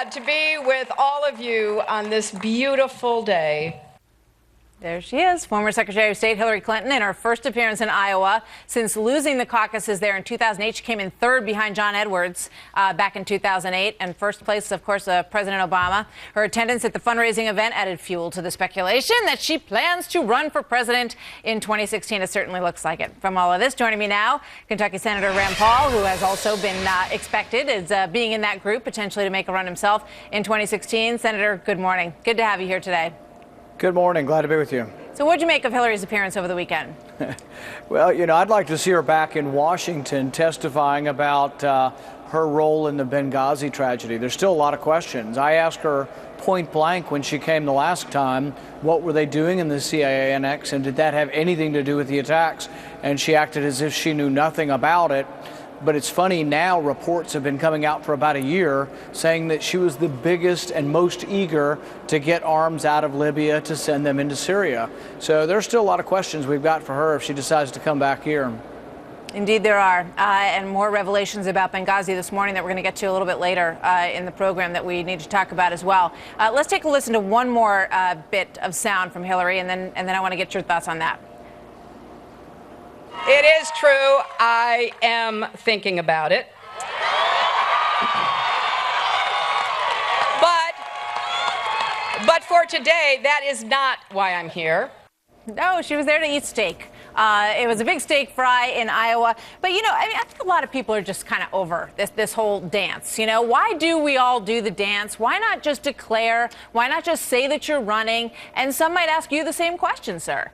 glad to be with all of you on this beautiful day. There she is, former Secretary of State Hillary Clinton, in her first appearance in Iowa. Since losing the caucuses there in 2008, she came in third behind John Edwards back in 2008, and first place, of course, President Obama. Her attendance at the fundraising event added fuel to the speculation that she plans to run for president in 2016. It certainly looks like it. From all of this, joining me now, Kentucky Senator Rand Paul, who has also been expected as being in that group, potentially to make a run himself in 2016. Senator, good morning. Good to have you here today. Good morning. Glad to be with you. So what'd you make of Hillary's appearance over the weekend? Well, I'd like to see her back in Washington testifying about her role in the Benghazi tragedy. There's still a lot of questions. I asked her point blank when she came the last time, what were they doing in the CIA annex, and did that have anything to do with the attacks? And she acted as if she knew nothing about it. But it's funny now, reports have been coming out for about a year saying that she was the biggest and most eager to get arms out of Libya to send them into Syria. So there's still a lot of questions we've got for her if she decides to come back here. Indeed there are, and more revelations about Benghazi this morning that we're going to get to a little bit later in the program that we need to talk about as well. Let's take a listen to one more bit of sound from Hillary, and then I want to get your thoughts on that. It is true. I am thinking about it. But for today, that is not why I'm here. No, she was there to eat steak. It was a big steak fry in Iowa. But, I think a lot of people are just kind of over this whole dance. Why do we all do the dance? Why not just declare? Why not just say that you're running? And some might ask you the same question, sir.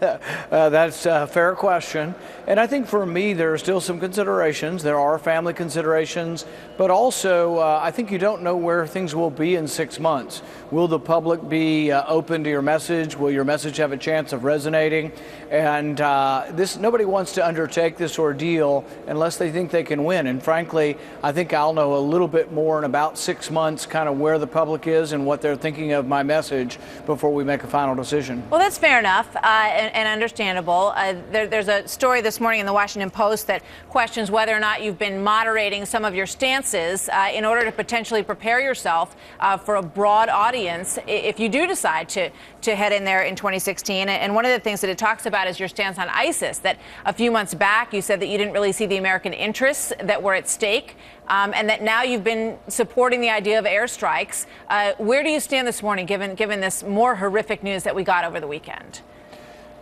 That's a fair question. And I think for me, there are still some considerations. There are family considerations, but also I think you don't know where things will be in 6 months. Will the public be open to your message? Will your message have a chance of resonating? And nobody wants to undertake this ordeal unless they think they can win. And frankly, I think I'll know a little bit more in about 6 months, kind of where the public is and what they're thinking of my message before we make a final decision. Well, that's fair enough and understandable. There's a story this morning in the Washington Post that questions whether or not you've been moderating some of your stances in order to potentially prepare yourself for a broad audience if you do decide to head in there in 2016. And one of the things that it talks about is your stance on ISIS, that a few months back you said that you didn't really see the American interests that were at stake, and that now you've been supporting the idea of airstrikes. Where do you stand this morning, given this more horrific news that we got over the weekend?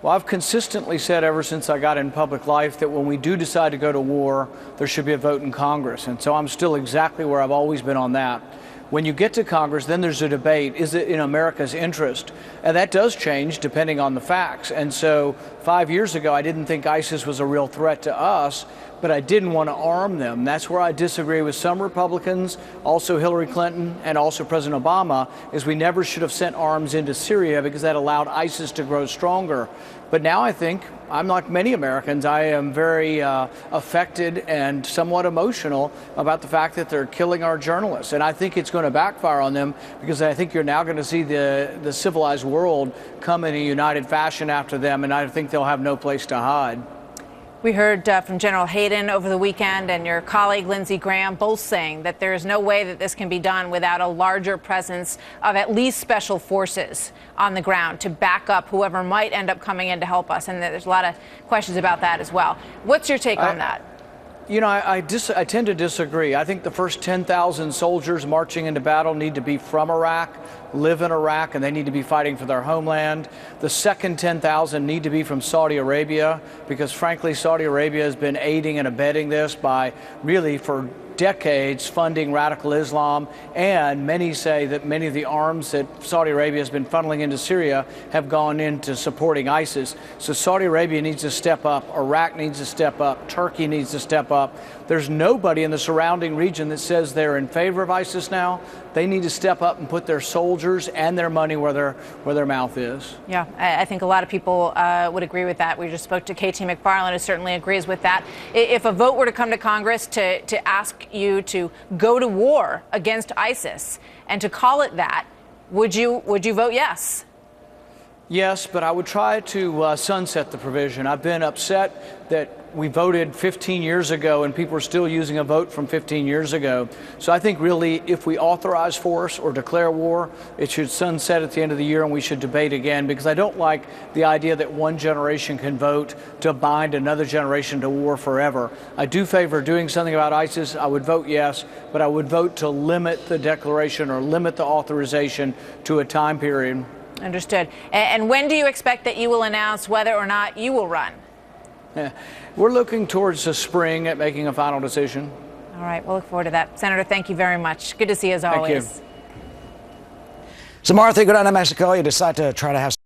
Well, I've consistently said ever since I got in public life that when we do decide to go to war, there should be a vote in Congress. And so I'm still exactly where I've always been on that. When you get to Congress, then there's a debate. Is it in America's interest? And that does change depending on the facts. And so 5 years ago, I didn't think ISIS was a real threat to us, but I didn't want to arm them. That's where I disagree with some Republicans, also Hillary Clinton, and also President Obama, is we never should have sent arms into Syria because that allowed ISIS to grow stronger. But now I think, I'm like many Americans, I am very affected and somewhat emotional about the fact that they're killing our journalists. And I think it's going to backfire on them because I think you're now going to see the civilized world come in a united fashion after them, and I think they'll have no place to hide. We heard from General Hayden over the weekend and your colleague Lindsey Graham both saying that there is no way that this can be done without a larger presence of at least special forces on the ground to back up whoever might end up coming in to help us. And there's a lot of questions about that as well. What's your take on that? I tend to disagree. I think the first 10,000 soldiers marching into battle need to be from Iraq, live in Iraq, and they need to be fighting for their homeland. The second 10,000 need to be from Saudi Arabia because, frankly, Saudi Arabia has been aiding and abetting this by really for decades funding radical Islam, and many say that many of the arms that Saudi Arabia has been funneling into Syria have gone into supporting ISIS. So Saudi Arabia needs to step up, Iraq needs to step up, Turkey needs to step up. There's nobody in the surrounding region that says they're in favor of ISIS now. They need to step up and put their soldiers and their money where their mouth is. Yeah, I think a lot of people would agree with that. We just spoke to KT McFarland, who certainly agrees with that. If a vote were to come to Congress to ask you to go to war against ISIS and to call it that, would you vote yes? Yes, but I would try to sunset the provision. I've been upset that we voted 15 years ago and people are still using a vote from 15 years ago. So I think really if we authorize force or declare war, it should sunset at the end of the year and we should debate again, because I don't like the idea that one generation can vote to bind another generation to war forever. I do favor doing something about ISIS. I would vote yes, but I would vote to limit the declaration or limit the authorization to a time period. Understood. And when do you expect that you will announce whether or not you will run? We're looking towards the spring at making a final decision. All right, we'll look forward to that. Senator, thank you very much. Good to see you as always. So, Martha, you go down to Mexico, you decide to try to have